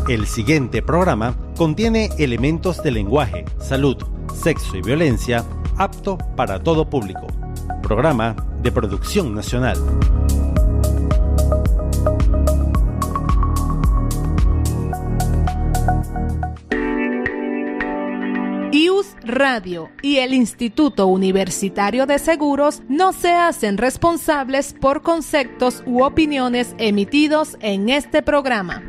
El siguiente programa contiene elementos de lenguaje, salud, sexo y violencia apto para todo público. Programa de producción nacional. IUS Radio y el Instituto Universitario de Seguros no se hacen responsables por conceptos u opiniones emitidos en este programa.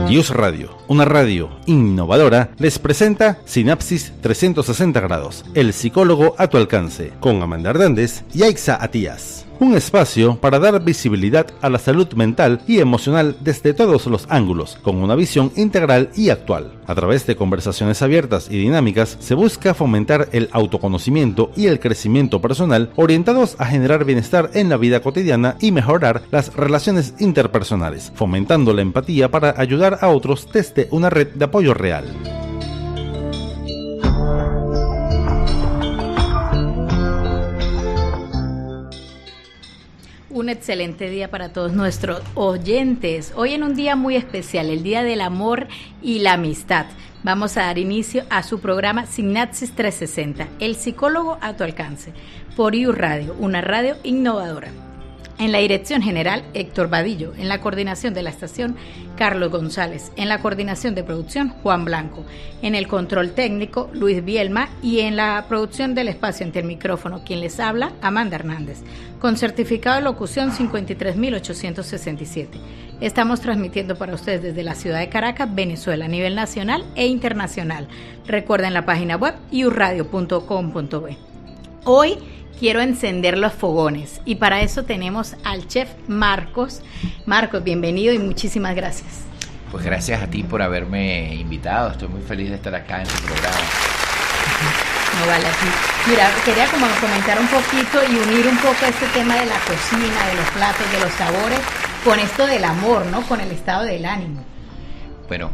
IUS Radio, una radio innovadora, les presenta Sinapsis 360 grados, el psicólogo a tu alcance, con Amanda Hernández y Aixa Atías. Un espacio para dar visibilidad a la salud mental y emocional desde todos los ángulos, con una visión integral y actual. A través de conversaciones abiertas y dinámicas, se busca fomentar el autoconocimiento y el crecimiento personal orientados a generar bienestar en la vida cotidiana y mejorar las relaciones interpersonales, fomentando la empatía para ayudar a otros desde una red de apoyo real. Un excelente día para todos nuestros oyentes. Hoy en un día muy especial, el Día del Amor y la Amistad. Vamos a dar inicio a su programa Sinapsis 360, el psicólogo a tu alcance, por IUS Radio, una radio innovadora. En la dirección general, Héctor Vadillo. En la coordinación de la estación, Carlos González. En la coordinación de producción, Juan Blanco. En el control técnico, Luis Bielma. Y en la producción del espacio ante el micrófono, quien les habla, Amanda Hernández. Con certificado de locución 53.867. Estamos transmitiendo para ustedes desde la ciudad de Caracas, Venezuela, a nivel nacional e internacional. Recuerden la página web iusradio.com.be. Hoy quiero encender los fogones y para eso tenemos al chef Marcos. Marcos, bienvenido y muchísimas gracias. Pues gracias a ti por haberme invitado. Estoy muy feliz de estar acá en tu programa. No vale así. Mira, quería como comentar un poquito y unir un poco este tema de la cocina, de los platos, de los sabores, con esto del amor, ¿no? Con el estado del ánimo. Bueno,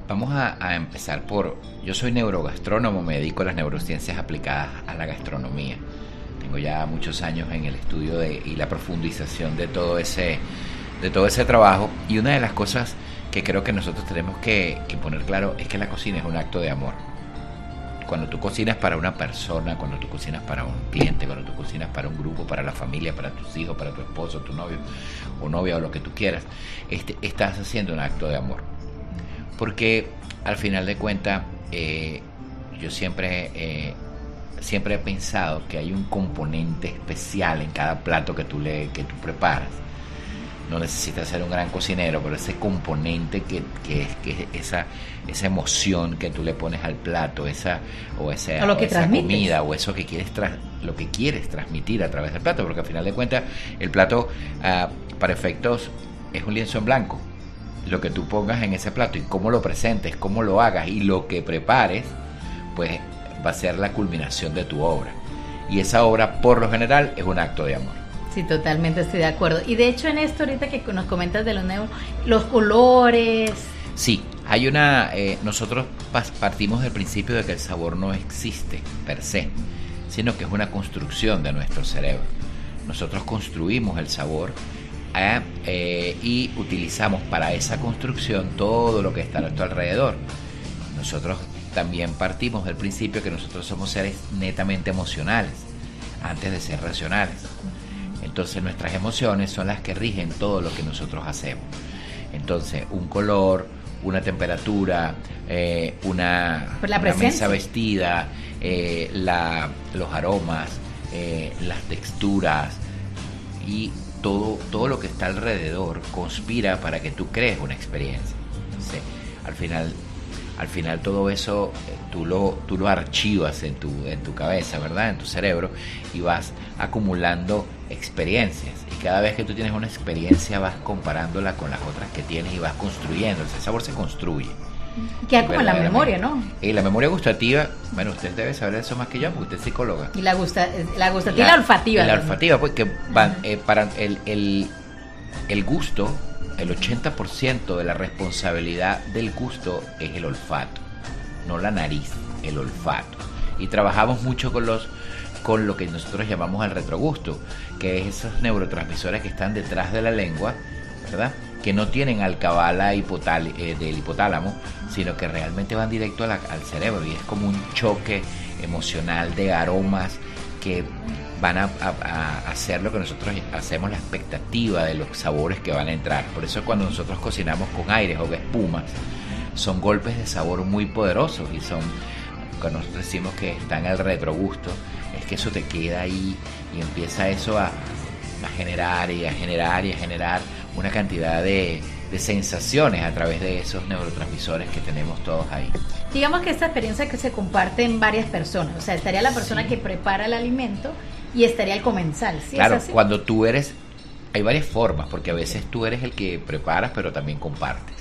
vamos a empezar por... Yo soy neurogastrónomo, me dedico a las neurociencias aplicadas a la gastronomía. Tengo ya muchos años en el estudio y la profundización de todo ese trabajo. Y una de las cosas que creo que nosotros tenemos que poner claro es que la cocina es un acto de amor. Cuando tú cocinas para una persona, cuando tú cocinas para un cliente, cuando tú cocinas para un grupo, para la familia, para tus hijos, para tu esposo, tu novio o novia o lo que tú quieras, estás haciendo un acto de amor. Porque al final de cuentas, yo siempre he pensado que hay un componente especial en cada plato que tú preparas. No necesitas ser un gran cocinero, pero ese componente que es esa emoción que tú le pones al plato, esa comida o eso que lo que quieres transmitir a través del plato, porque al final de cuentas el plato para efectos es un lienzo en blanco. Lo que tú pongas en ese plato y cómo lo presentes, cómo lo hagas y lo que prepares, pues va a ser la culminación de tu obra. Y esa obra, por lo general, es un acto de amor. Sí, totalmente estoy de acuerdo. Y de hecho, en esto ahorita que nos comentas de los colores... Sí, nosotros partimos del principio de que el sabor no existe per se, sino que es una construcción de nuestro cerebro. Nosotros construimos el sabor y utilizamos para esa construcción todo lo que está a nuestro alrededor. Nosotros también partimos del principio que nosotros somos seres netamente emocionales antes de ser racionales. Entonces nuestras emociones son las que rigen todo lo que nosotros hacemos. Entonces un color, una temperatura, una mesa vestida, los aromas, las texturas y todo lo que está alrededor conspira para que tú crees una experiencia. Entonces, al final todo eso tú lo archivas en tu cabeza, ¿verdad? En tu cerebro, y vas acumulando experiencias. Y cada vez que tú tienes una experiencia vas comparándola con las otras que tienes y vas construyendo. El sabor se construye. Queda como en la memoria, ¿no? Y la memoria gustativa, bueno, usted debe saber eso más que yo, porque usted es psicóloga. Y la gustativa y la olfativa. La olfativa, pues que van, para el gusto, el 80% de la responsabilidad del gusto es el olfato, no la nariz, el olfato. Y trabajamos mucho con los con lo que nosotros llamamos el retrogusto, que es esos neurotransmisores que están detrás de la lengua, ¿verdad? Que no tienen alcabala del hipotálamo, sino que realmente van directo al cerebro, y es como un choque emocional de aromas que van a hacer lo que nosotros hacemos, la expectativa de los sabores que van a entrar. Por eso cuando nosotros cocinamos con aires o espumas, son golpes de sabor muy poderosos, y son, cuando nosotros decimos que está en el retrogusto, es que eso te queda ahí y empieza eso a generar y a generar y a generar una cantidad de sensaciones a través de esos neurotransmisores que tenemos todos ahí. Digamos que esta experiencia que se comparte en varias personas, o sea, estaría la persona que prepara el alimento y estaría el comensal, ¿sí? Claro, ¿es así? cuando tú eres, hay varias formas, porque a veces tú eres el que preparas, pero también compartes.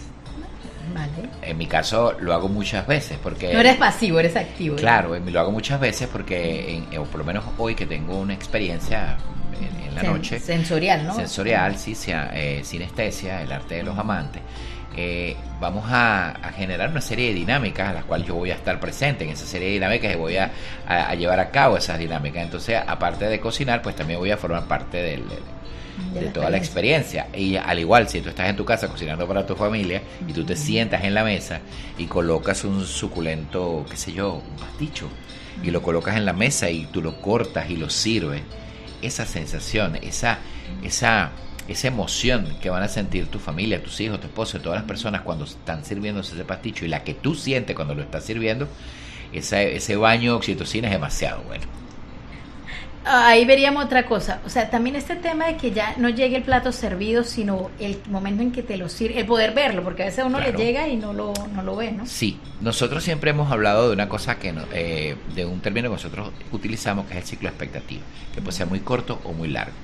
Vale. En mi caso lo hago muchas veces porque... No eres pasivo, eres activo. Claro, lo hago muchas veces porque, o por lo menos hoy que tengo una experiencia en la noche. Sensorial, ¿no? Sensorial, sí, sinestesia, el arte de los amantes. Vamos a generar una serie de dinámicas a las cuales yo voy a estar presente en esa serie de dinámicas y voy a llevar a cabo esas dinámicas. Entonces, aparte de cocinar, pues también voy a formar parte de toda la experiencia. Y al igual, si tú estás en tu casa cocinando para tu familia y tú te sientas en la mesa y colocas un suculento, qué sé yo, un pasticho, y lo colocas en la mesa y tú lo cortas y lo sirves, esa sensación, esa emoción que van a sentir tu familia, tus hijos, tu esposo, todas las personas cuando están sirviéndose ese pasticho, y la que tú sientes cuando lo estás sirviendo, ese baño de oxitocina es demasiado bueno. Ahí veríamos otra cosa, o sea, también este tema de que ya no llegue el plato servido, sino el momento en que te lo sirve, el poder verlo, porque a veces a uno le llega y no lo ve, ¿no? Sí, nosotros siempre hemos hablado de una cosa de un término que nosotros utilizamos, que es el ciclo de expectativa, que puede ser muy corto o muy largo.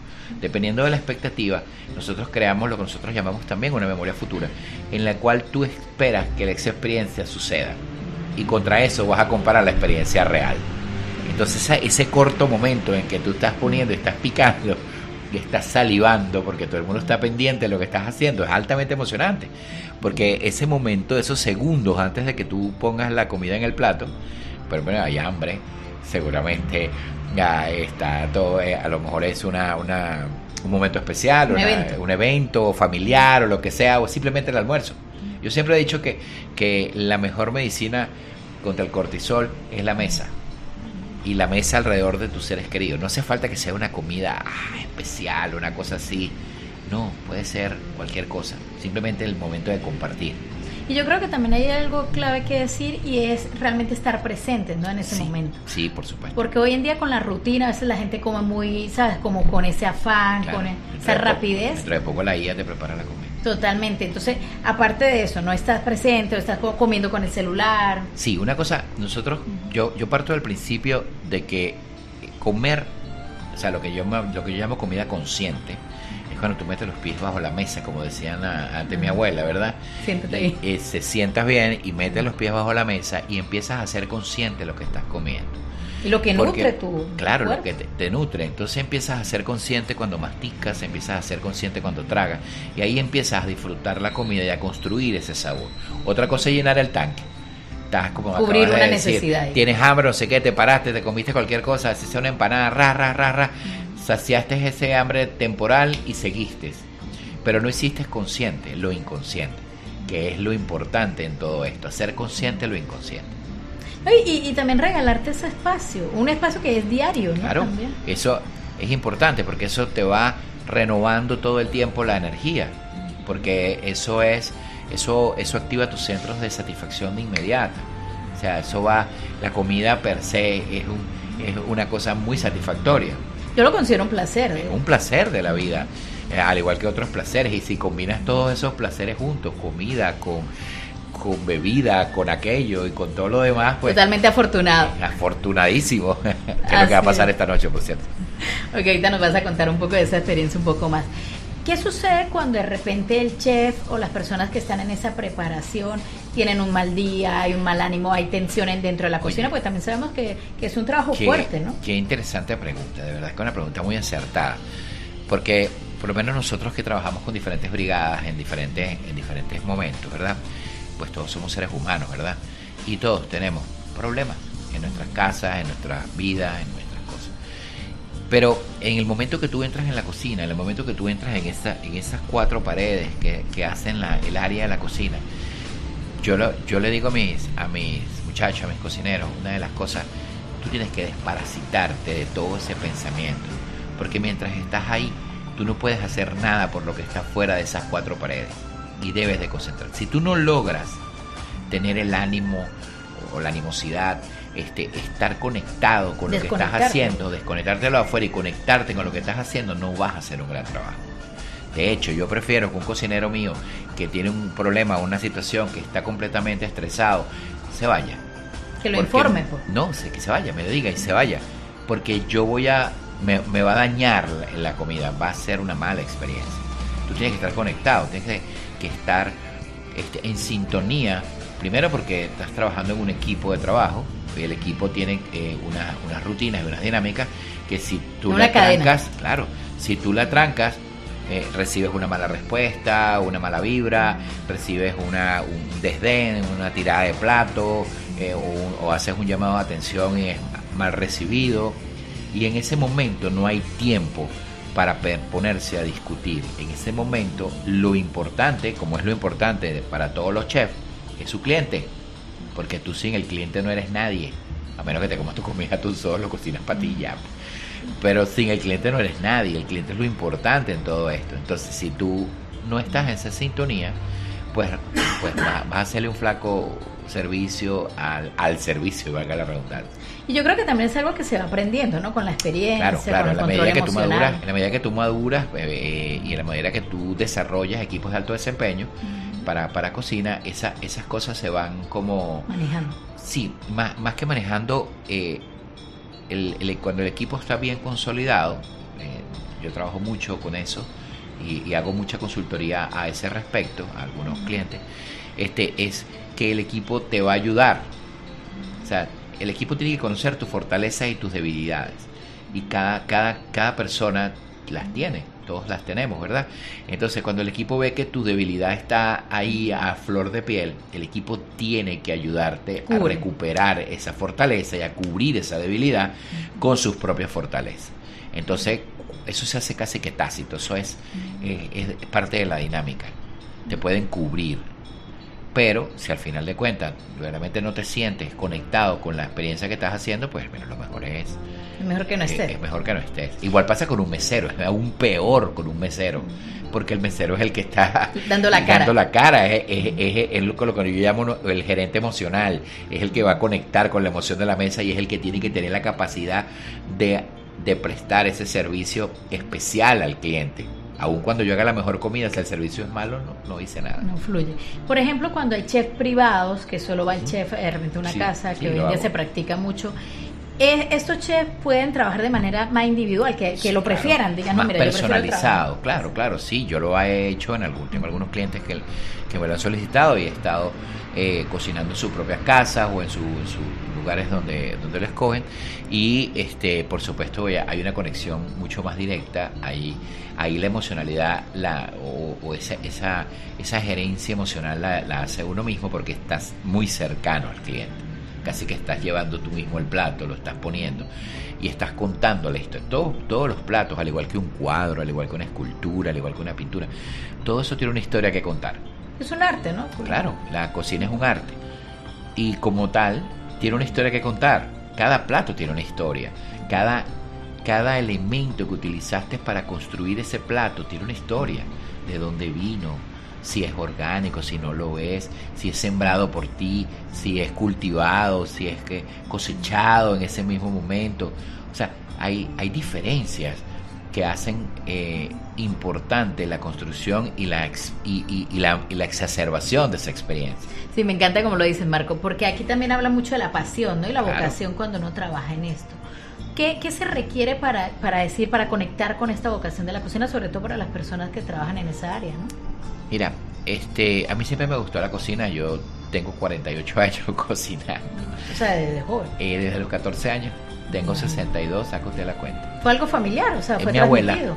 Dependiendo de la expectativa, nosotros creamos lo que nosotros llamamos también una memoria futura, en la cual tú esperas que la experiencia suceda, y contra eso vas a comparar la experiencia real. Entonces ese corto momento en que tú estás poniendo, estás picando y estás salivando porque todo el mundo está pendiente de lo que estás haciendo, es altamente emocionante, porque ese momento, esos segundos antes de que tú pongas la comida en el plato, pero bueno, hay hambre, seguramente ya está todo, a lo mejor es un momento especial, un evento familiar o lo que sea, o simplemente el almuerzo. Yo siempre he dicho que la mejor medicina contra el cortisol es la mesa. Y la mesa alrededor de tus seres queridos. No hace falta que sea una comida especial, una cosa así. No, puede ser cualquier cosa. Simplemente el momento de compartir. Y yo creo que también hay algo clave que decir, y es realmente estar presente, ¿no? En ese momento. Sí, por supuesto. Porque hoy en día con la rutina a veces la gente come muy, ¿sabes? Como con ese afán, claro, con esa rapidez. Dentro de poco la IA te prepara la comida. Totalmente. Entonces, aparte de eso, no estás presente o estás comiendo con el celular. Sí, una cosa, nosotros, yo parto del principio de que comer, o sea, lo que yo llamo comida consciente, es cuando tú metes los pies bajo la mesa, como decían antes mi abuela, ¿verdad? Siéntate ahí. Se sientas bien y metes los pies bajo la mesa y empiezas a ser consciente de lo que estás comiendo. Y lo que nutre tu claro, cuerpo. Lo que te nutre. Entonces empiezas a ser consciente cuando masticas, empiezas a ser consciente cuando tragas, y ahí empiezas a disfrutar la comida y a construir ese sabor. Otra cosa es llenar el tanque. Estás como cubrir una de decir, necesidad. Tienes hambre, no sé qué, te paraste, te comiste cualquier cosa, si sea una empanada, saciaste ese hambre temporal y seguiste. Pero no hiciste consciente lo inconsciente, que es lo importante en todo esto, hacer consciente lo inconsciente. Y también regalarte ese espacio, un espacio que es diario, ¿no? Claro, también. Eso es importante porque eso te va renovando todo el tiempo la energía, porque eso activa tus centros de satisfacción de inmediata. O sea, la comida per se es una cosa muy satisfactoria. Yo lo considero un placer. Es un placer de la vida, al igual que otros placeres, y si combinas todos esos placeres juntos, comida con bebida, con aquello y con todo lo demás, pues totalmente afortunado. Afortunadísimo. Que es lo que va a pasar esta noche, por cierto. Ok, ahorita nos vas a contar un poco de esa experiencia un poco más. ¿Qué sucede cuando de repente el chef o las personas que están en esa preparación tienen un mal día, hay un mal ánimo, hay tensiones dentro de la cocina? Porque también sabemos que es un trabajo fuerte, ¿no? Qué interesante pregunta, de verdad que es una pregunta muy acertada, porque por lo menos nosotros que trabajamos con diferentes brigadas en diferentes momentos, ¿verdad? Pues todos somos seres humanos, ¿verdad? Y todos tenemos problemas en nuestras casas, en nuestras vidas, en nuestras cosas. Pero en el momento que tú entras en la cocina, en el momento que tú entras en esas 4 paredes que hacen el área de la cocina, yo le digo a mis muchachos, a mis cocineros, una de las cosas, tú tienes que desparasitarte de todo ese pensamiento, porque mientras estás ahí, tú no puedes hacer nada por lo que está fuera de esas 4 paredes, y debes de concentrarte. Si tú no logras tener el ánimo o la animosidad, estar conectado con lo que estás haciendo, desconectarte de lo afuera y conectarte con lo que estás haciendo, no vas a hacer un gran trabajo. De hecho, yo prefiero que un cocinero mío que tiene un problema, una situación, que está completamente estresado, se vaya. Que lo informe, pues. No, que se vaya, me lo diga y se vaya. Porque me va a dañar la comida, va a ser una mala experiencia. Tú tienes que estar conectado, tienes que estar en sintonía. Primero porque estás trabajando en un equipo de trabajo, y el equipo tiene unas rutinas y unas dinámicas que si tú la trancas, claro, si tú la trancas, recibes una mala respuesta, una mala vibra, recibes un desdén, una tirada de plato, o haces un llamado de atención y es mal recibido, y en ese momento no hay tiempo para ponerse a discutir. En ese momento lo importante, como es lo importante para todos los chefs, es su cliente, porque tú sin el cliente no eres nadie, a menos que te comas tu comida tú solo, cocinas para ti ya, pero sin el cliente no eres nadie. El cliente es lo importante en todo esto. Entonces, si tú no estás en esa sintonía, pues vas a hacerle un flaco servicio al servicio, valga la redundancia. Y yo creo que también es algo que se va aprendiendo, ¿no? Con la experiencia, claro, con el control emocional. En la medida que tú maduras y en la medida que tú desarrollas equipos de alto desempeño para cocina, esas cosas se van como manejando. Sí, más que manejando, cuando el equipo está bien consolidado, yo trabajo mucho con eso y hago mucha consultoría a ese respecto a algunos clientes, es que el equipo te va a ayudar. O sea, el equipo tiene que conocer tus fortalezas y tus debilidades, y cada persona las tiene, todos las tenemos, ¿verdad? Entonces, cuando el equipo ve que tu debilidad está ahí a flor de piel, el equipo tiene que ayudarte a recuperar esa fortaleza y a cubrir esa debilidad con sus propias fortalezas. Entonces, eso se hace casi que tácito, eso es parte de la dinámica. Te pueden cubrir, pero si al final de cuentas realmente no te sientes conectado con la experiencia que estás haciendo, pues bueno, lo mejor es mejor que no estés. Es mejor que no estés. Igual pasa con un mesero, es aún peor con un mesero, porque el mesero es el que está dando la cara. Es lo que yo llamo el gerente emocional, es el que va a conectar con la emoción de la mesa y es el que tiene que tener la capacidad de prestar ese servicio especial al cliente. Aún cuando yo haga la mejor comida, si el servicio es malo, no hice nada. No fluye. Por ejemplo, cuando hay chefs privados, que solo va el chef realmente a una casa, que hoy en día se practica mucho, estos chefs pueden trabajar de manera más individual, que lo prefieran, digamos, más personalizado, claro, sí, yo lo he hecho tengo algunos clientes que me lo han solicitado y he estado cocinando en sus propias casas o en sus lugares donde lo escogen, y por supuesto hay una conexión mucho más directa, ahí la emocionalidad o esa gerencia emocional la hace uno mismo, porque estás muy cercano al cliente. Casi que estás llevando tú mismo el plato, lo estás poniendo y estás contándole esto. Todos los platos, al igual que un cuadro, al igual que una escultura, al igual que una pintura, todo eso tiene una historia que contar. Es un arte, ¿no? Claro, la cocina es un arte y como tal tiene una historia que contar. Cada plato tiene una historia, cada elemento que utilizaste para construir ese plato tiene una historia, de dónde vino, si es orgánico, si no lo es, si es sembrado por ti, si es cultivado, si es cosechado en ese mismo momento. O sea, hay diferencias que hacen importante la construcción y la exacerbación de esa experiencia. Sí, me encanta como lo dices, Marco, porque aquí también habla mucho de la pasión, ¿no? Y la vocación cuando uno trabaja en esto. ¿Qué se requiere para conectar con esta vocación de la cocina, sobre todo para las personas que trabajan en esa área, ¿no? Mira, a mí siempre me gustó la cocina. Yo tengo 48 años cocinando. O sea, desde joven. Desde los 14 años. Tengo 62, saca usted la cuenta. ¿Fue algo familiar? O sea, ¿fue mi transmitido?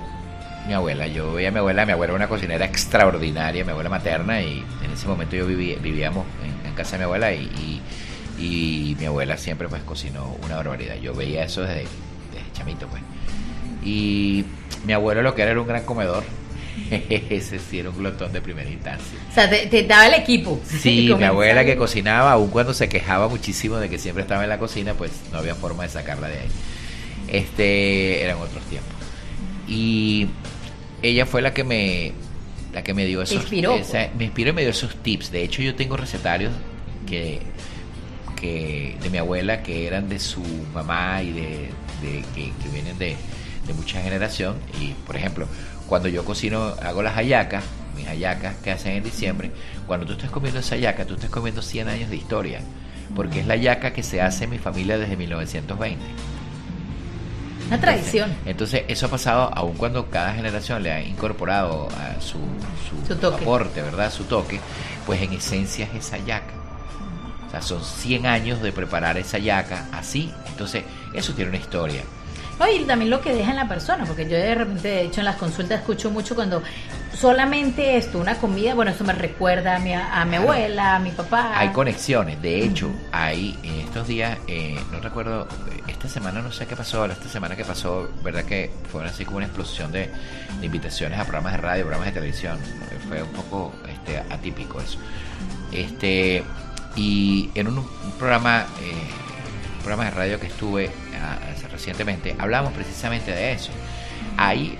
Mi abuela, yo veía a mi abuela era una cocinera extraordinaria, mi abuela materna, y en ese momento vivíamos en casa de mi abuela y mi abuela siempre pues cocinó una barbaridad. Yo veía eso desde chamito, pues. Y mi abuelo lo que era un gran comedor. Ese sí era un glotón de primera instancia. O sea, te daba el equipo. Sí, mi abuela que cocinaba, aun cuando se quejaba muchísimo de que siempre estaba en la cocina, pues no había forma de sacarla de ahí. Eran otros tiempos. Y ella fue la que me dio esos... me inspiró y me dio esos tips. De hecho, yo tengo recetarios que de mi abuela, que eran de su mamá y que vienen de mucha generación. Y, por ejemplo, cuando yo cocino, hago las hallacas, mis hallacas que hacen en diciembre, cuando tú estás comiendo esa hallaca, tú estás comiendo 100 años de historia, porque es la hallaca que se hace en mi familia desde 1920. Una tradición. Entonces eso ha pasado aun cuando cada generación le ha incorporado a su aporte, ¿verdad? Su toque, pues en esencia es esa hallaca. O sea, son 100 años de preparar esa hallaca así. Entonces eso tiene una historia. Y también lo que deja en la persona, porque yo de repente, de hecho, en las consultas escucho mucho cuando solamente esto, una comida, bueno, eso me recuerda a mi abuela, a mi papá. Hay conexiones, de hecho, hay en estos días, no recuerdo, esta semana no sé qué pasó, esta semana que pasó, verdad que fue así como una explosión de invitaciones a programas de radio, programas de televisión, fue un poco atípico eso. Y en un programa de radio que estuve recientemente, hablamos precisamente de eso. Hay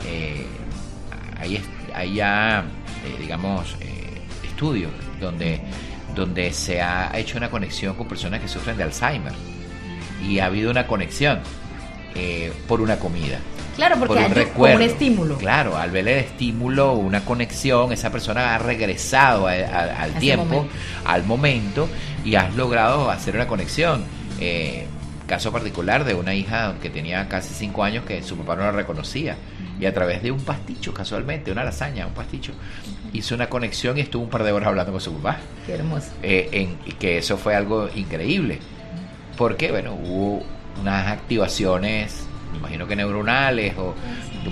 ya, digamos, estudios donde se ha hecho una conexión con personas que sufren de Alzheimer, y ha habido una conexión por una comida. Claro, porque hay como un estímulo. Claro, al ver el estímulo, una conexión, esa persona ha regresado al tiempo, al momento, y has logrado hacer una conexión. Caso particular de una hija que tenía casi 5 años que su papá no la reconocía, y a través de un pasticho, casualmente, una lasaña, un pasticho, hizo una conexión y estuvo un par de horas hablando con su papá. Qué hermoso. Que eso fue algo increíble, porque bueno, hubo unas activaciones, me imagino que neuronales o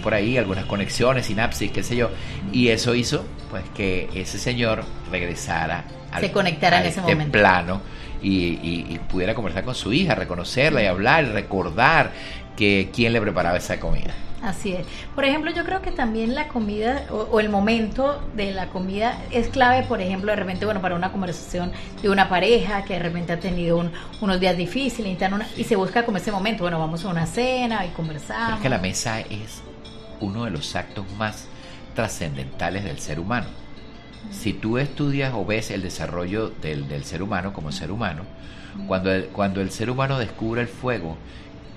por ahí, algunas conexiones, sinapsis, qué sé yo, y eso hizo pues que ese señor regresara se conectara en ese momento plano y pudiera conversar con su hija, reconocerla y hablar y recordar que quién le preparaba esa comida. Así es. Por ejemplo, yo creo que también la comida o el momento de la comida es clave, por ejemplo, de repente, bueno, para una conversación de una pareja que de repente ha tenido unos días difíciles y se busca como ese momento, bueno, vamos a una cena y conversamos. Pero es que la mesa es uno de los actos más trascendentales del ser humano. Si tú estudias o ves el desarrollo del ser humano como ser humano, cuando el ser humano descubre el fuego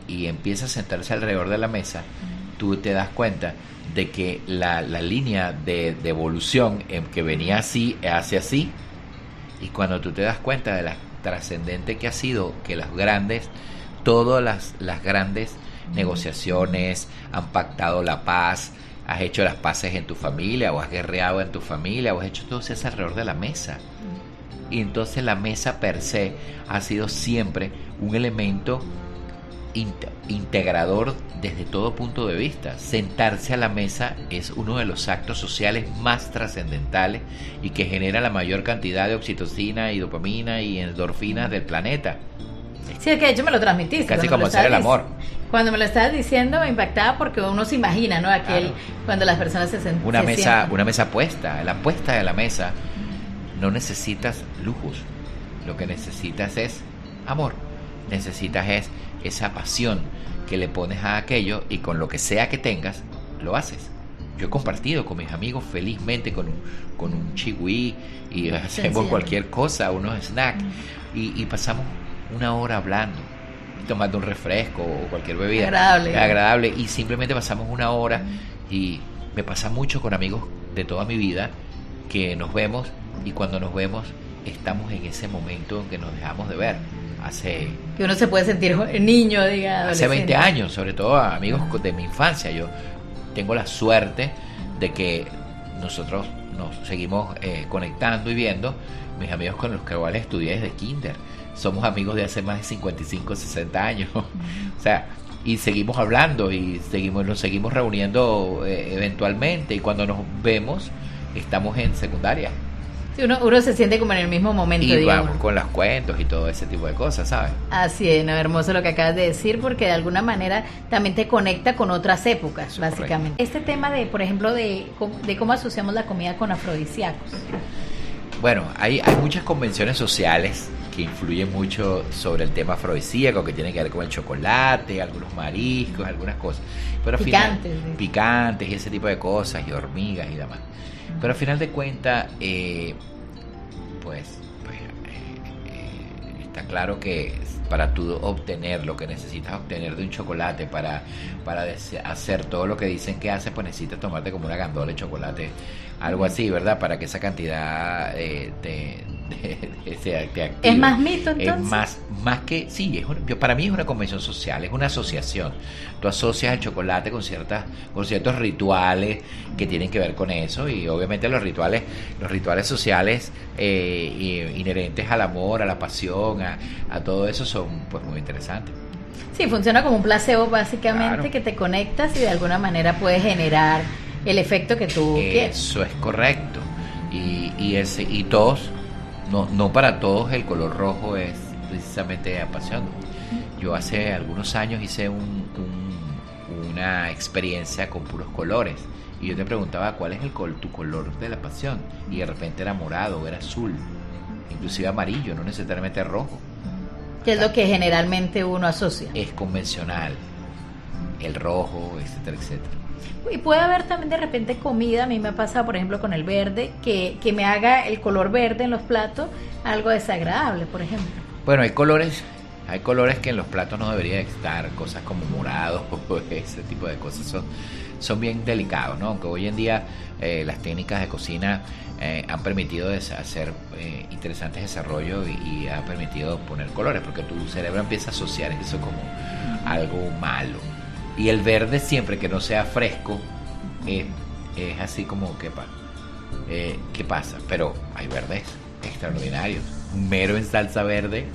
y empieza a sentarse alrededor de la mesa, tú te das cuenta de que la línea de evolución en que venía así, hace así, y cuando tú te das cuenta de la trascendente que ha sido, que todas las grandes negociaciones han pactado la paz, has hecho las paces en tu familia, o has guerreado en tu familia, o has hecho todo eso alrededor de la mesa. Y entonces la mesa per se ha sido siempre un elemento integrador desde todo punto de vista. Sentarse a la mesa es uno de los actos sociales más trascendentales y que genera la mayor cantidad de oxitocina y dopamina y endorfinas del planeta. Sí, es que de hecho me lo transmitiste. Casi como hacer el amor. Cuando me lo estabas diciendo me impactaba porque uno se imagina, ¿no? Cuando las personas se sientan. Una mesa puesta, la puesta de la mesa, no necesitas lujos. Lo que necesitas es amor. Necesitas esa pasión que le pones a aquello, y con lo que sea que tengas, lo haces. Yo he compartido con mis amigos felizmente con un chigüí, y hacemos cualquier cosa, unos snacks, y pasamos una hora hablando, tomando un refresco o cualquier bebida agradable, y simplemente pasamos una hora. Y me pasa mucho con amigos de toda mi vida que nos vemos, y cuando nos vemos estamos en ese momento en que nos dejamos de ver. Que uno se puede sentir niño, diga, hace 20 años, sobre todo amigos de mi infancia. Yo tengo la suerte de que nosotros nos seguimos conectando y viendo. Mis amigos con los que igual estudié desde kinder, somos amigos de hace más de 55, 60 años. O sea, y seguimos hablando y nos seguimos reuniendo eventualmente, y cuando nos vemos estamos en secundaria. Sí, uno se siente como en el mismo momento. Y digamos. vamos con los cuentos y todo ese tipo de cosas, ¿sabes? Así es, no, hermoso lo que acabas de decir, porque de alguna manera también te conecta con otras épocas, básicamente. Correcto. Este tema de, por ejemplo, de cómo asociamos la comida con afrodisíacos. Bueno, hay muchas convenciones sociales que influyen mucho sobre el tema afrodisíaco, que tienen que ver con el chocolate, algunos mariscos, algunas cosas. Pero al picantes. Final, picantes y ese tipo de cosas, y hormigas y demás. Pero al final de cuentas, está claro que para tú obtener lo que necesitas obtener de un chocolate, para hacer todo lo que dicen que hace, pues necesitas tomarte como una gandola de chocolate, algo así, ¿verdad? Para que esa cantidad te active. ¿Es más mito entonces? Es más que, sí, para mí es una convención social, es una asociación. Tú asocias el chocolate con ciertos rituales que tienen que ver con eso, y obviamente los rituales sociales inherentes al amor, a la pasión, a todo eso son pues muy interesantes. Sí, funciona como un placebo básicamente, claro, que te conectas y de alguna manera puedes generar el efecto que tú quieres. Eso es correcto. Y todos, no para todos el color rojo es precisamente apasionante. Yo hace algunos años hice una experiencia con puros colores, y yo te preguntaba cuál es tu color de la pasión, y de repente era morado, era azul, inclusive amarillo, no necesariamente rojo. ¿Qué es lo que generalmente uno asocia? Es convencional, el rojo, etcétera, etcétera. Y puede haber también de repente comida, a mí me ha pasado por ejemplo con el verde, que me haga el color verde en los platos algo desagradable, por ejemplo. Bueno, hay colores que en los platos no deberían estar, cosas como morados, ese tipo de cosas son bien delicados, ¿no? Aunque hoy en día las técnicas de cocina han permitido hacer interesantes desarrollos y ha permitido poner colores, porque tu cerebro empieza a asociar eso como algo malo. Y el verde, siempre que no sea fresco, es así como ¿qué pasa? Pero hay verdes extraordinarios. Un mero en salsa verde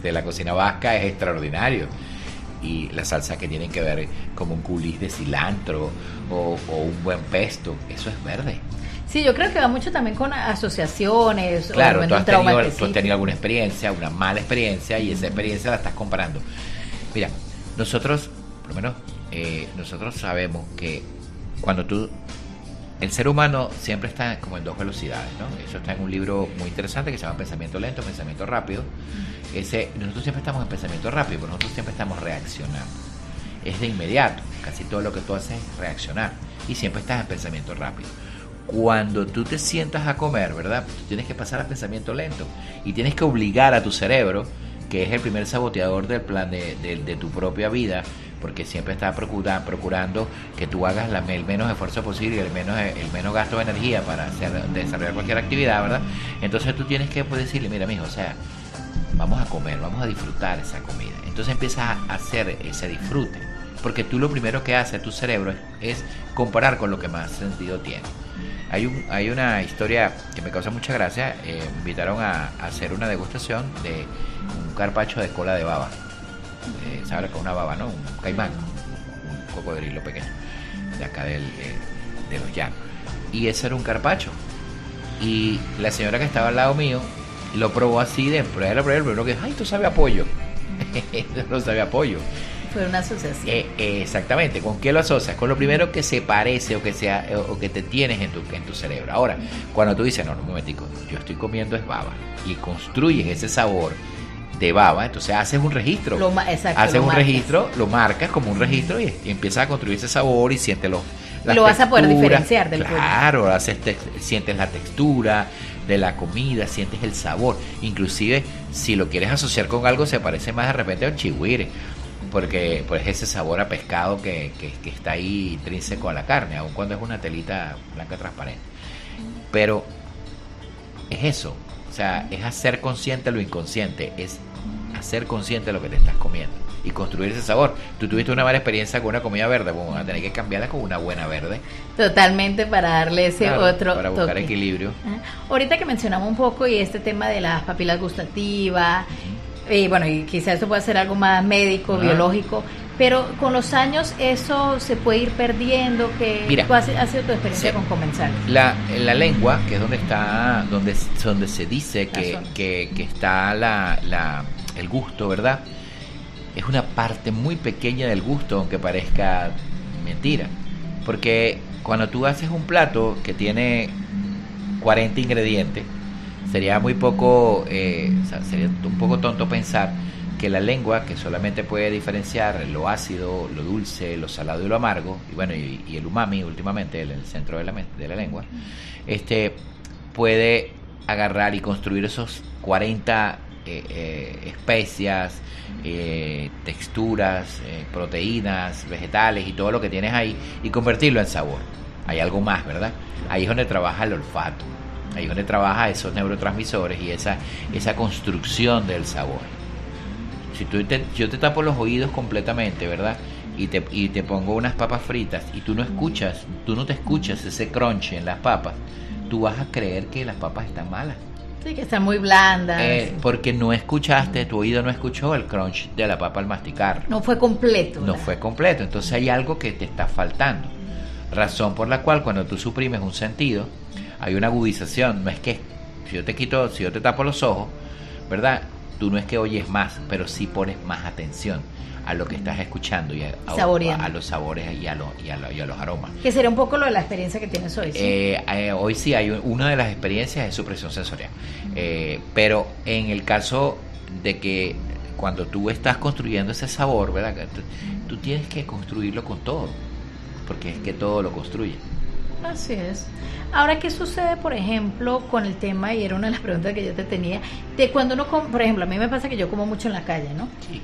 de la cocina vasca es extraordinario. Y la salsa que tienen que ver como un coulis de cilantro o un buen pesto, eso es verde. Sí, yo creo que va mucho también con asociaciones. Claro, tú has tenido alguna experiencia, una mala experiencia, y esa experiencia la estás comparando. Mira, nosotros, por lo menos, nosotros sabemos que el ser humano siempre está como en dos velocidades, ¿no? Eso está en un libro muy interesante que se llama Pensamiento Lento, Pensamiento Rápido. Nosotros siempre estamos en pensamiento rápido, pero nosotros siempre estamos reaccionando. Es de inmediato, casi todo lo que tú haces es reaccionar, y siempre estás en pensamiento rápido. Cuando tú te sientas a comer, ¿verdad? Tú tienes que pasar al pensamiento lento, y tienes que obligar a tu cerebro, que es el primer saboteador del plan de tu propia vida, porque siempre está procurando que tú hagas el menos esfuerzo posible y el menos gasto de energía para desarrollar cualquier actividad, ¿verdad? Entonces tú tienes que decirle, mira, mijo, o sea, vamos a comer, vamos a disfrutar esa comida. Entonces empiezas a hacer ese disfrute, porque tú lo primero que hace tu cerebro es comparar con lo que más sentido tiene. Hay una historia que me causa mucha gracia. Me invitaron a hacer una degustación de un carpaccio de cola de baba. ¿Sabes? Con una baba, ¿no? Un caimán, un cocodrilo pequeño de acá de los llanos. Y ese era un carpaccio. Y la señora que estaba al lado mío lo probó así de primero que, ay, esto sabe a pollo. No sabe a pollo. Fue una asociación. Exactamente. ¿Con qué lo asocias? Con lo primero que se parece o que te tienes en tu cerebro. Ahora, cuando tú dices, no, un momentico, yo estoy comiendo es baba, y construyes ese sabor de baba, entonces haces un registro. Registro, lo marcas como un registro, y empiezas a construir ese sabor y sientes lo vas a poder diferenciar del pollo. Claro, sientes la textura de la comida, sientes el sabor. Inclusive, si lo quieres asociar con algo, se parece más de repente a un chigüire, porque pues ese sabor a pescado que está ahí intrínseco a la carne, aun cuando es una telita blanca transparente. Pero es eso, o sea, es hacer consciente lo inconsciente, es hacer consciente lo que te estás comiendo y construir ese sabor. Tú tuviste una mala experiencia con una comida verde, bueno, vas a tener que cambiarla con una buena verde. Totalmente, para darle ese otro para buscar toque. Equilibrio. Ahorita que mencionamos un poco y este tema de las papilas gustativas, bueno, y quizás esto puede ser algo más médico, biológico, Pero con los años eso se puede ir perdiendo. Mira, ¿Cuál ha sido tu experiencia con comensal? La lengua, que es donde se dice que está el gusto, ¿verdad? Es una parte muy pequeña del gusto, aunque parezca mentira. Porque cuando tú haces un plato que tiene 40 ingredientes, sería un poco tonto pensar que la lengua, que solamente puede diferenciar lo ácido, lo dulce, lo salado y lo amargo, y bueno, y el umami últimamente, el centro de la lengua, puede agarrar y construir esos 40 especias, texturas, proteínas, vegetales y todo lo que tienes ahí, y convertirlo en sabor. Hay algo más, ¿verdad? Ahí es donde trabaja el olfato, ahí es donde trabaja esos neurotransmisores y esa construcción del sabor. Si yo te tapo los oídos completamente, ¿verdad? Y te pongo unas papas fritas y tú no te escuchas ese crunch en las papas, tú vas a creer que las papas están malas. Sí, que están muy blandas. Porque tu oído no escuchó el crunch de la papa al masticar. No fue completo. No fue completo, entonces hay algo que te está faltando. Razón por la cual cuando tú suprimes un sentido, hay una agudización. No es que si yo te tapo los ojos, ¿verdad? Tú no es que oyes más, pero sí pones más atención a lo que estás escuchando y a los sabores y a los aromas. Que sería un poco lo de la experiencia que tienes hoy, ¿sí? Hoy sí hay una de las experiencias es supresión sensorial. Pero en el caso de que cuando tú estás construyendo ese sabor, ¿verdad? Tú tienes que construirlo con todo, porque es que todo lo construye. Así es. Ahora, ¿qué sucede, por ejemplo, con el tema, y era una de las preguntas que yo te tenía, de cuando uno come, por ejemplo, a mí me pasa que yo como mucho en la calle, ¿no? Sí.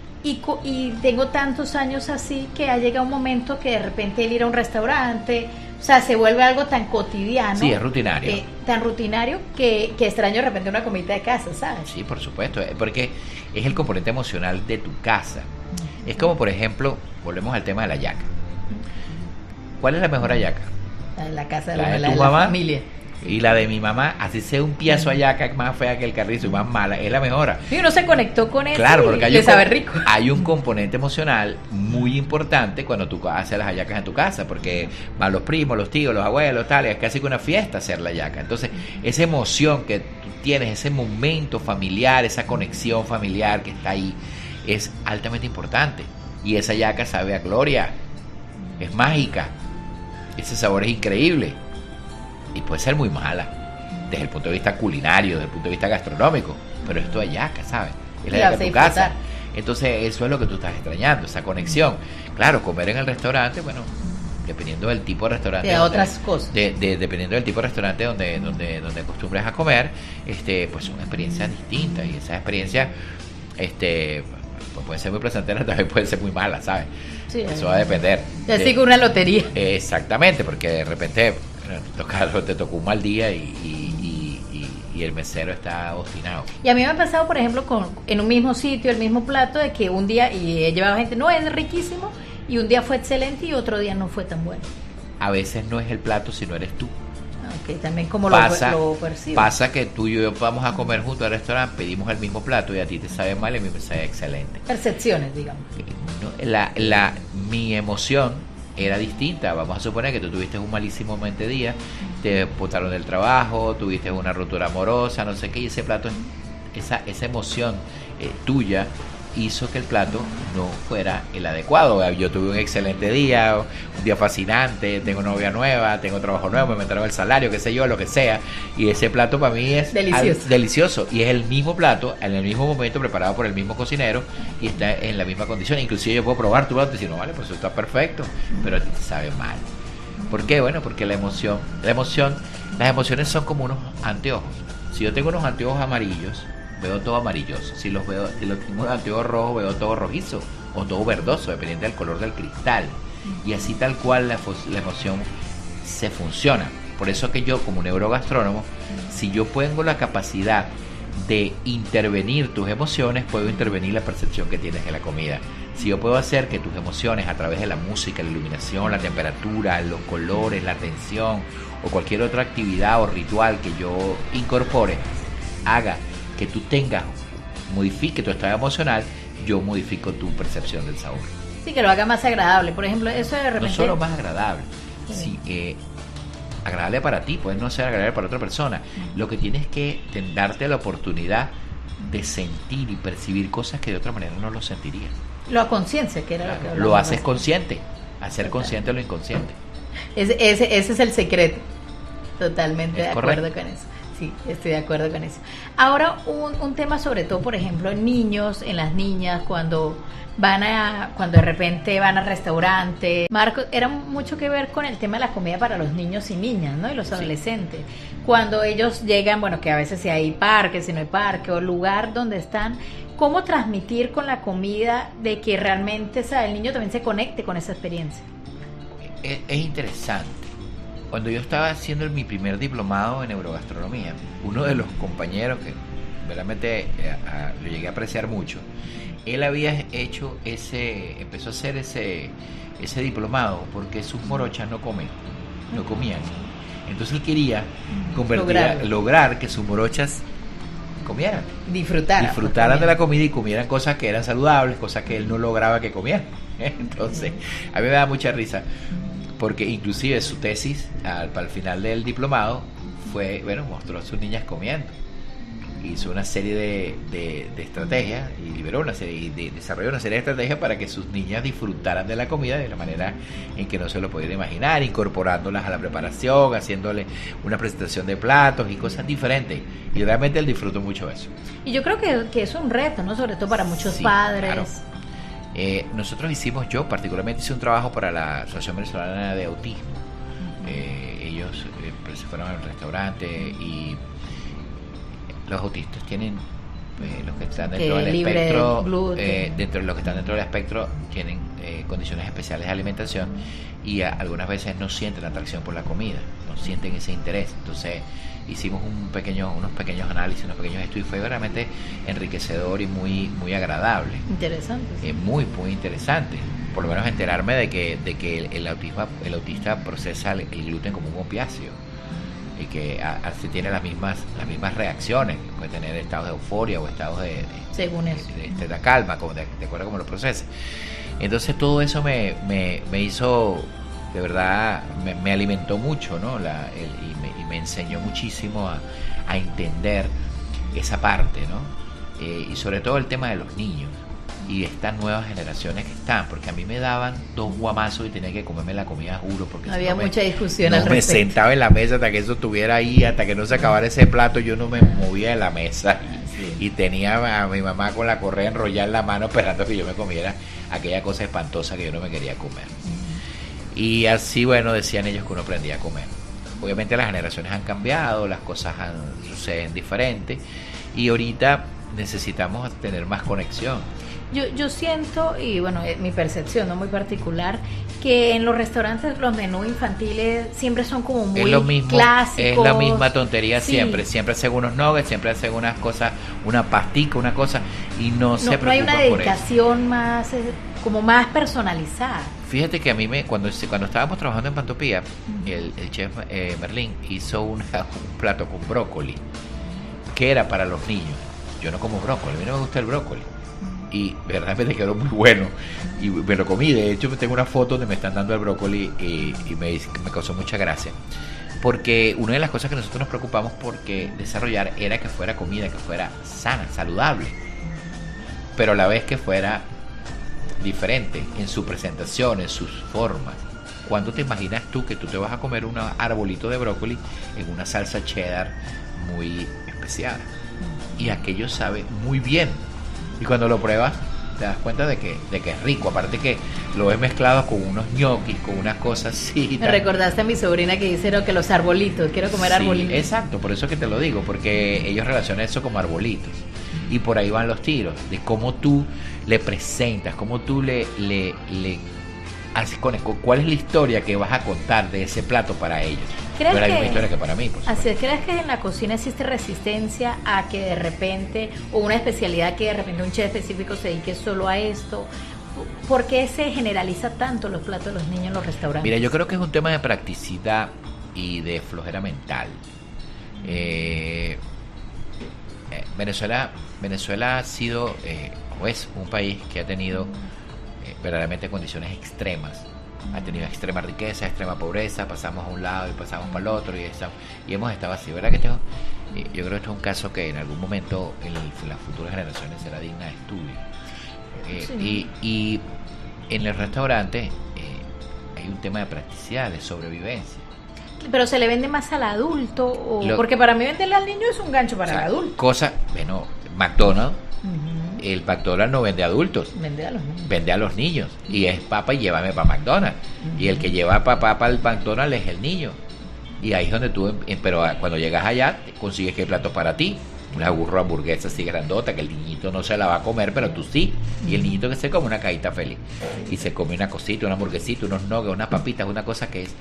Y tengo tantos años así que ha llegado un momento que de repente el ir a un restaurante, o sea, se vuelve algo tan cotidiano. Sí, es rutinario. Tan rutinario que extraño de repente una comida de casa, ¿sabes? Sí, por supuesto, porque es el componente emocional de tu casa. Es como, por ejemplo, volvemos al tema de la hallaca. ¿Cuál es la mejor hallaca? La casa de tu mamá, familia. Y la de mi mamá, así sea un piazo hallaca más fea que el carrizo y más mala, es la mejor. Y uno se conectó con eso. Claro, porque le sabe rico. Hay un componente emocional muy importante cuando tú haces las hallacas en tu casa, porque van los primos, los tíos, los abuelos, tal, y es casi que una fiesta hacer la hallaca. Entonces, esa emoción que tú tienes, ese momento familiar, esa conexión familiar que está ahí, es altamente importante. Y esa hallaca sabe a gloria, es mágica. Ese sabor es increíble y puede ser muy mala desde el punto de vista culinario, desde el punto de vista gastronómico, pero es tu hallaca, ¿sabes? Es la hallaca de tu casa. Entonces eso es lo que tú estás extrañando, esa conexión. Claro, comer en el restaurante, bueno, dependiendo del tipo de restaurante, de otras cosas, dependiendo del tipo de restaurante donde acostumbres a comer, pues son experiencias distintas, y esa experiencia pues puede ser muy placentera, también puede ser muy mala, ¿sabes? Sí, eso va a depender. Así que una lotería. Exactamente, porque de repente te tocó un mal día y el mesero está obstinado. Y a mí me ha pasado, por ejemplo, en un mismo sitio, el mismo plato, de que un día, y he llevado gente, no, es riquísimo, y un día fue excelente y otro día no fue tan bueno. A veces no es el plato, sino eres tú. Okay, también como lo percibes. Pasa que tú y yo vamos a comer junto al restaurante, pedimos el mismo plato y a ti te sabe mal y a mí me sabe excelente. Percepciones, digamos. Mi emoción era distinta. Vamos a suponer que tú tuviste un malísimo momento de día, te botaron del trabajo, tuviste una ruptura amorosa, no sé qué, y ese plato, esa emoción tuya hizo que el plato no fuera el adecuado. Yo tuve un excelente día, un día fascinante, tengo novia nueva, tengo trabajo nuevo, me aumentaron el salario, qué sé yo, lo que sea, y ese plato para mí es delicioso, y es el mismo plato, en el mismo momento, preparado por el mismo cocinero, y está en la misma condición. Inclusive yo puedo probar tu plato y decir, no, vale, pues eso está perfecto, pero a ti te sabe mal. ¿Por qué? Bueno, porque las emociones son como unos anteojos. Si yo tengo unos anteojos amarillos, veo todo amarilloso. Si los tengo de anteojos rojos, veo todo rojizo o todo verdoso, dependiendo del color del cristal. Y así tal cual la emoción se funciona. Por eso que yo, como neurogastrónomo, si yo tengo la capacidad de intervenir tus emociones, puedo intervenir la percepción que tienes de la comida. Si yo puedo hacer que tus emociones, a través de la música, la iluminación, la temperatura, los colores, la atención o cualquier otra actividad o ritual que yo incorpore, haga que tú modifique tu estado emocional, yo modifico tu percepción del sabor. Sí, que lo haga más agradable. Por ejemplo, eso de repente... No solo más agradable, sí, agradable para ti, puede no ser agradable para otra persona. Lo que tienes que darte la oportunidad de sentir y percibir cosas que de otra manera no lo sentirías. Lo a conciencia, que era lo que hablamos. Lo haces consciente, hacer consciente lo inconsciente. Ese es el secreto. Totalmente ¿Es de acuerdo correcto? con eso. Sí, estoy de acuerdo con eso. Ahora, un tema sobre todo, por ejemplo, en niños, en las niñas, cuando de repente van al restaurante. Marco, era mucho que ver con el tema de la comida para los niños y niñas, ¿no? Y los adolescentes. Cuando ellos llegan, bueno, que a veces si hay parque, si no hay parque, o lugar donde están, ¿cómo transmitir con la comida de que realmente, o sea, el niño también se conecte con esa experiencia? Es interesante. Cuando yo estaba haciendo mi primer diplomado en neurogastronomía, uno de los compañeros que realmente lo llegué a apreciar mucho, él había hecho empezó a hacer ese diplomado porque sus morochas no comían. Entonces él quería lograr que sus morochas comieran. Disfrutaran de la comida y comieran cosas que eran saludables, cosas que él no lograba que comieran. Entonces, a mí me da mucha risa, porque inclusive su tesis, para el final del diplomado, mostró a sus niñas comiendo. Hizo una serie de estrategias y desarrolló una serie de estrategias para que sus niñas disfrutaran de la comida de la manera en que no se lo podían imaginar, incorporándolas a la preparación, haciéndole una presentación de platos y cosas diferentes. Y realmente él disfrutó mucho eso. Y yo creo que es un reto, ¿no? Sobre todo para muchos padres. Claro. Yo particularmente hice un trabajo para la Asociación Venezolana de Autismo. Ellos se fueron al restaurante y los autistas tienen, los que están dentro del espectro, dentro de los que están dentro del espectro tienen condiciones especiales de alimentación y algunas veces no sienten atracción por la comida, no sienten ese interés. Entonces hicimos unos pequeños análisis, unos pequeños estudios, fue realmente enriquecedor y muy agradable. Interesante. Muy interesante. Por lo menos enterarme de que el autista procesa el gluten como un opiáceo y que así tiene las mismas reacciones, puede tener estados de euforia o estados de calma, de acuerdo a cómo lo procese. Entonces todo eso me hizo, de verdad, me alimentó mucho, ¿no? Y me enseñó muchísimo a entender esa parte, ¿no? Y sobre todo el tema de los niños y estas nuevas generaciones que están, porque a mí me daban 2 guamazos y tenía que comerme la comida, juro, porque había mucha discusión al respecto. Me sentaba en la mesa hasta que eso estuviera ahí, hasta que no se acabara ese plato, yo no me movía de la mesa y tenía a mi mamá con la correa enrollada en la mano esperando que yo me comiera aquella cosa espantosa que yo no me quería comer. Y así, decían ellos que uno aprendía a comer. Obviamente las generaciones han cambiado, las cosas suceden diferentes y ahorita necesitamos tener más conexión. Yo siento, y mi percepción no muy particular, que en los restaurantes los menús infantiles siempre son como muy clásicos. Es la misma tontería siempre hacen unos nuggets, siempre hacen unas cosas, una pastica, una cosa, y no se preocupan por eso. No hay una dedicación más, como más personalizada. Fíjate que a mí cuando estábamos trabajando en Pantopía, el chef Merlín hizo un plato con brócoli, que era para los niños. Yo no como brócoli, a mí no me gusta el brócoli. Y verdaderamente quedó muy bueno y me lo comí. De hecho tengo una foto donde me están dando el brócoli y me causó mucha gracia, porque una de las cosas que nosotros nos preocupamos porque desarrollar era que fuera comida que fuera sana, saludable, pero a la vez que fuera diferente en su presentación, en sus formas. ¿Cuándo te imaginas tú que tú te vas a comer un arbolito de brócoli en una salsa cheddar muy especial? Y aquello sabe muy bien. Y cuando lo pruebas, te das cuenta de que es rico. Aparte que lo ves mezclado con unos ñoquis, con unas cosas así. Me recordaste a mi sobrina que dice que los arbolitos, quiero comer arbolitos. Exacto, por eso que te lo digo, porque ellos relacionan eso como arbolitos. Y por ahí van los tiros, de cómo tú le presentas, cómo tú le haces cuál es la historia que vas a contar de ese plato para ellos. ¿Crees la misma historia que para mí, por supuesto. ¿Crees que en la cocina existe resistencia a que de repente, o una especialidad que de repente un chef específico se dedique solo a esto? ¿Por qué se generaliza tanto los platos de los niños en los restaurantes? Mira, yo creo que es un tema de practicidad y de flojera mental. Venezuela ha sido o es un país que ha tenido verdaderamente condiciones extremas. Ha tenido extrema riqueza, extrema pobreza, pasamos a un lado y pasamos para el otro y hemos estado así, ¿verdad? Yo creo que esto es un caso que en algún momento en las futuras generaciones será digna de estudio. Y en el restaurante hay un tema de practicidad, de sobrevivencia. Pero se le vende más al adulto, porque para mí venderle al niño es un gancho para el adulto. McDonald's, el McDonald's no vende a adultos, vende a los niños. Y es papá y llévame para McDonald's. Y el que lleva a papá para el McDonald's es el niño. Y ahí es donde tú, pero cuando llegas allá, consigues que hay platos para ti. Una hamburguesa así grandota que el niñito no se la va a comer, pero tú sí. Y el niñito que se come una cajita feliz. Y se come una cosita, una hamburguesita, unos nuggets, unas papitas, una cosa que es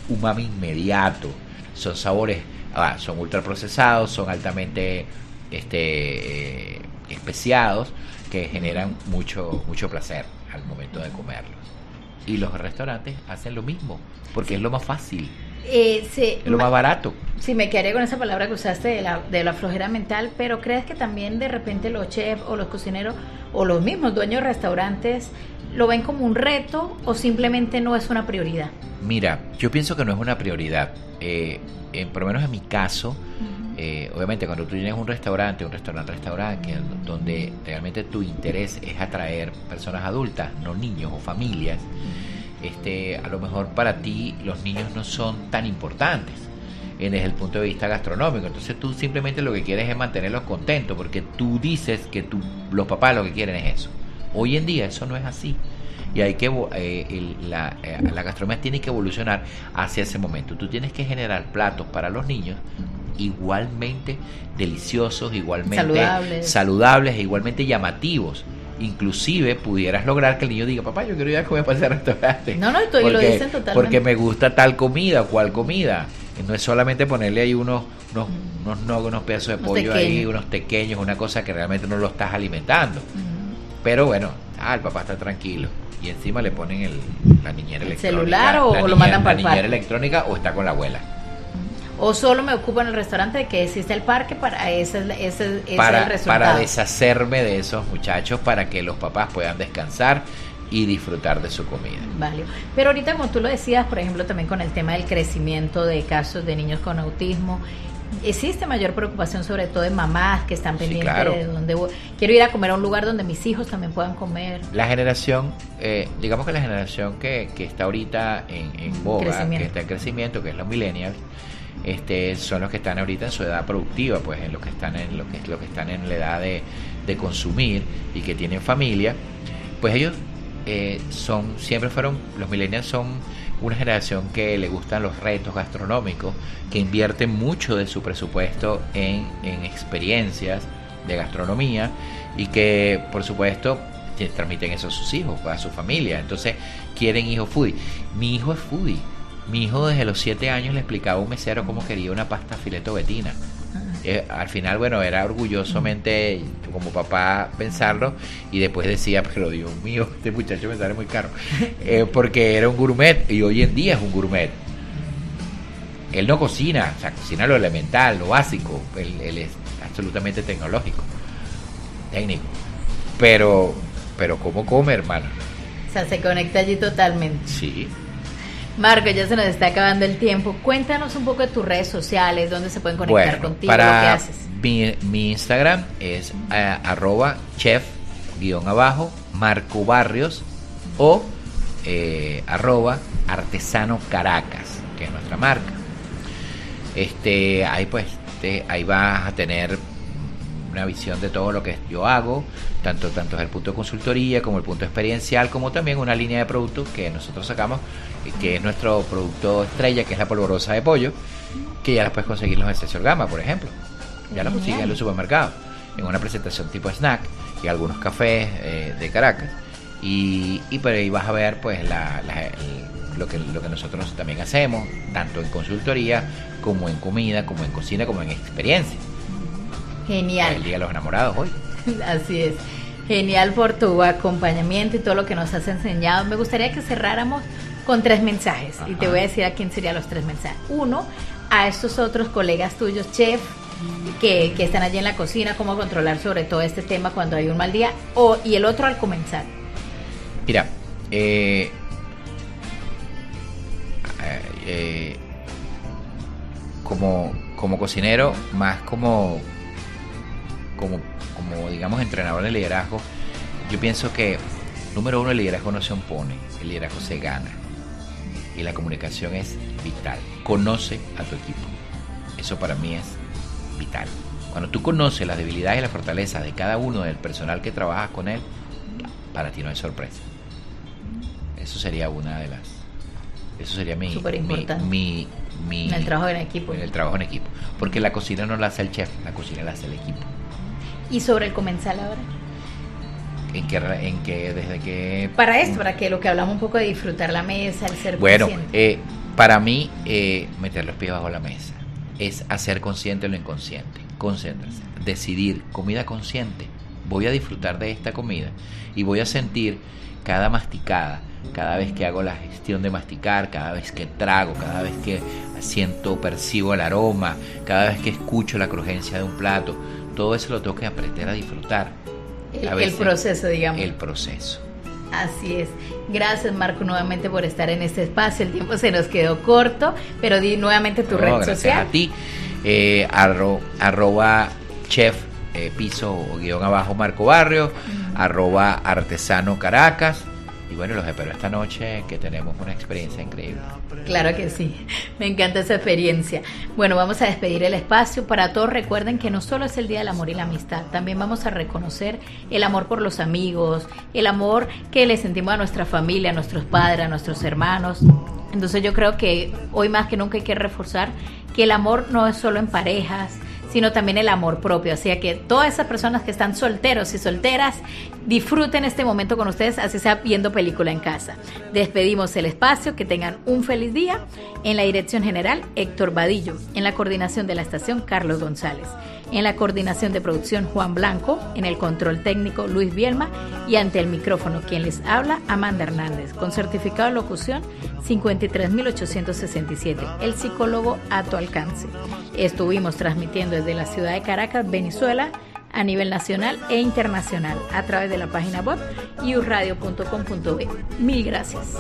umami inmediato. Son sabores, son ultraprocesados, son altamente especiados, que generan mucho placer al momento de comerlos. Y los restaurantes hacen lo mismo, porque es lo más fácil. Es lo más barato. Sí, me quedaría con esa palabra que usaste de la flojera mental, pero ¿crees que también de repente los chefs o los cocineros o los mismos dueños de restaurantes lo ven como un reto o simplemente no es una prioridad? Mira, yo pienso que no es una prioridad. Por lo menos en mi caso, obviamente cuando tú tienes un restaurante, que donde realmente tu interés es atraer personas adultas, no niños o familias, a lo mejor para ti los niños no son tan importantes desde el punto de vista gastronómico. Entonces tú simplemente lo que quieres es mantenerlos contentos, porque tú dices que los papás lo que quieren es eso. Hoy en día eso no es así, y hay que la gastronomía tiene que evolucionar hacia ese momento. Tú tienes que generar platos para los niños igualmente deliciosos, igualmente saludables e igualmente llamativos. Inclusive pudieras lograr que el niño diga: papá, yo quiero ir a comer para ese restaurante. No, y lo dicen totalmente. Porque me gusta tal comida o cual comida. No es solamente ponerle ahí unos pedazos de pollo ahí, unos pequeños, una cosa que realmente no lo estás alimentando. Pero bueno, el papá está tranquilo. Y encima le ponen la niñera electrónica. ¿Celular o lo mandan para el parque? La niñera electrónica o está con la abuela. O solo me ocupo en el restaurante de que existe el parque, para ese es el resultado. Para deshacerme de esos muchachos, para que los papás puedan descansar y disfrutar de su comida. Vale. Pero ahorita, como tú lo decías, por ejemplo, también con el tema del crecimiento de casos de niños con autismo, existe mayor preocupación, sobre todo en mamás que están pendientes de dónde quiero ir a comer a un lugar donde mis hijos también puedan comer. La generación, digamos que la generación que está ahorita en boga, que está en crecimiento, que es los millennials, son los que están ahorita en su edad productiva, pues en lo que están en la edad de consumir y que tienen familia. Pues ellos los millennials son una generación que le gustan los retos gastronómicos, que invierten mucho de su presupuesto en experiencias de gastronomía, y que por supuesto transmiten eso a sus hijos, a su familia. Entonces quieren hijos foodie. Mi hijo es foodie. Mi hijo desde los 7 años le explicaba a un mesero cómo quería una pasta fileto betina. Al final, bueno, era orgullosamente como papá pensarlo, y después decía: pero Dios mío, este muchacho me sale muy caro, porque era un gourmet, y hoy en día es un gourmet. Él no cocina, o sea, cocina lo elemental, lo básico. Él es absolutamente técnico, pero ¿cómo come, hermano? O sea, se conecta allí totalmente. Sí. Marco, ya se nos está acabando el tiempo. Cuéntanos un poco de tus redes sociales, dónde se pueden conectar contigo, lo que haces. Mi Instagram es @chef_Marco Barrios o @Artesano Caracas, que es nuestra marca. Ahí pues ahí vas a tener una visión de todo lo que yo hago, tanto desde el punto de consultoría como el punto experiencial, como también una línea de productos que nosotros sacamos, que es nuestro producto estrella, que es la polvorosa de pollo, que ya la puedes conseguir en los Excelsior Gama, por ejemplo. Ya la consigues en los supermercados, en una presentación tipo snack, y algunos cafés de Caracas, y por ahí vas a ver pues lo que nosotros también hacemos, tanto en consultoría, como en comida, como en cocina, como en experiencia. Genial. El Día de los Enamorados hoy. Así es. Genial por tu acompañamiento y todo lo que nos has enseñado. Me gustaría que cerráramos con 3 mensajes. Ajá. Y te voy a decir a quién serían los 3 mensajes. 1, a estos otros colegas tuyos, chef, que están allí en la cocina, cómo controlar sobre todo este tema cuando hay un mal día. Y el otro, al comenzar, Mira, como cocinero, más como digamos entrenador de liderazgo, yo pienso que número uno, el liderazgo no se impone, el liderazgo se gana, y la comunicación es vital. Conoce a tu equipo, eso para mí es vital. Cuando tú conoces las debilidades y las fortalezas de cada uno del personal que trabaja con él, para ti no hay sorpresa. Eso sería mi en el trabajo en equipo. En el trabajo en equipo. Porque la cocina no la hace el chef, la cocina la hace el equipo. ¿Y sobre el comensal ahora? Desde que... Para que lo que hablamos un poco de disfrutar la mesa, el ser consciente. Para mí, meter los pies bajo la mesa es hacer consciente lo inconsciente. Concéntrase. Decidir, comida consciente. Voy a disfrutar de esta comida y voy a sentir cada masticada, cada vez que hago la gestión de masticar, cada vez que trago, cada vez que percibo el aroma, cada vez que escucho la crujencia de un plato. Todo eso lo tengo que aprender a disfrutar. El proceso, digamos. El proceso. Así es. Gracias, Marco, nuevamente por estar en este espacio. El tiempo se nos quedó corto, pero di nuevamente tu red gracias social. A ti, arroba chef piso _ Marco Barrio, @artesano Caracas. Y bueno, los espero esta noche, que tenemos una experiencia increíble. Claro que sí, me encanta esa experiencia. Bueno, vamos a despedir el espacio. Para todos, recuerden que no solo es el Día del Amor y la Amistad, también vamos a reconocer el amor por los amigos, el amor que le sentimos a nuestra familia, a nuestros padres, a nuestros hermanos. Entonces yo creo que hoy más que nunca hay que reforzar que el amor no es solo en parejas, sino también el amor propio. Así que todas esas personas que están solteros y solteras, disfruten este momento con ustedes, así sea viendo película en casa. Despedimos el espacio, que tengan un feliz día. En la dirección general, Héctor Vadillo. En la coordinación de la estación, Carlos González. En la coordinación de producción, Juan Blanco. En el control técnico, Luis Bielma. Y ante el micrófono, quien les habla, Amanda Hernández. Con certificado de locución 53.867. El psicólogo a tu alcance. Estuvimos transmitiendo desde la ciudad de Caracas, Venezuela, a nivel nacional e internacional, a través de la página web iuradio.com.be. Mil gracias.